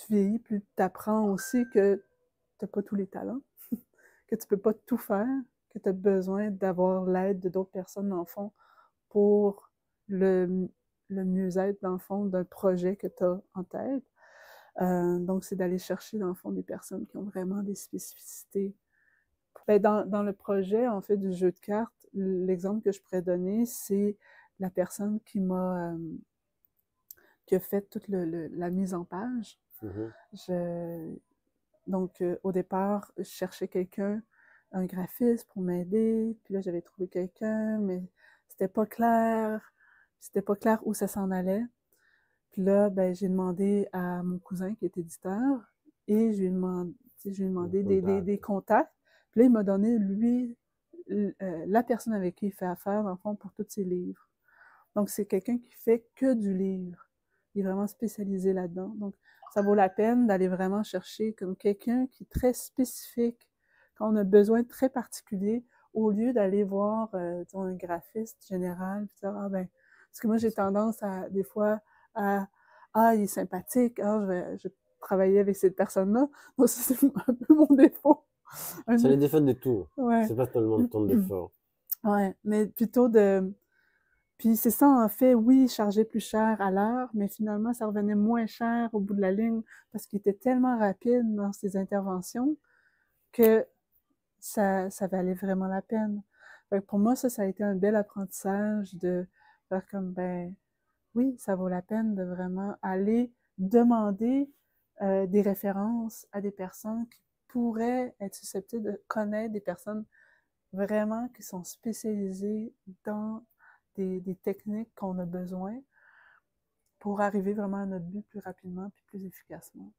tu vieillis, plus tu apprends aussi que tu n'as pas tous les talents, que tu peux pas tout faire, que tu as besoin d'avoir l'aide de d'autres personnes, dans le fond, pour le, le mieux-être, dans le fond, d'un projet que tu as en tête. Donc, c'est d'aller chercher, dans le fond, des personnes qui ont vraiment des spécificités. Ben, dans le projet, en fait, du jeu de cartes, l'exemple que je pourrais donner, c'est la personne qui a fait toute la mise en page. Mhm. Je, donc, au départ, je cherchais quelqu'un, un graphiste pour m'aider. Puis là, j'avais trouvé quelqu'un, mais c'était pas clair. C'était pas clair où ça s'en allait. Puis là, ben, j'ai demandé à mon cousin qui est éditeur et je lui ai Le demandé contact. des contacts. Puis là, il m'a donné, lui, la personne avec qui il fait affaire, dans le fond, pour tous ses livres. Donc, c'est quelqu'un qui fait que du livre. Il est vraiment spécialisé là-dedans. Donc, ça vaut la peine d'aller vraiment chercher comme quelqu'un qui est très spécifique, quand on a besoin de très particulier, au lieu d'aller voir disons, un graphiste général, puis dire, ah ben, parce que moi, j'ai tendance à, des fois, à, ah, il est sympathique, ah, je vais travailler avec cette personne-là. Donc, c'est un peu mon défaut. C'est Un les autre, défauts de tout. ouais. C'est pas tellement de ton défaut. Ouais, mais plutôt de, puis c'est ça, en fait, oui, il chargeait plus cher à l'heure, mais finalement, ça revenait moins cher au bout de la ligne parce qu'il était tellement rapide dans ses interventions que ça valait vraiment la peine. Fait que pour moi, ça a été un bel apprentissage de faire comme, ben oui, ça vaut la peine de vraiment aller demander des références à des personnes qui pourraient être susceptibles de connaître des personnes vraiment qui sont spécialisées dans des techniques qu'on a besoin pour arriver vraiment à notre but plus rapidement puis plus efficacement.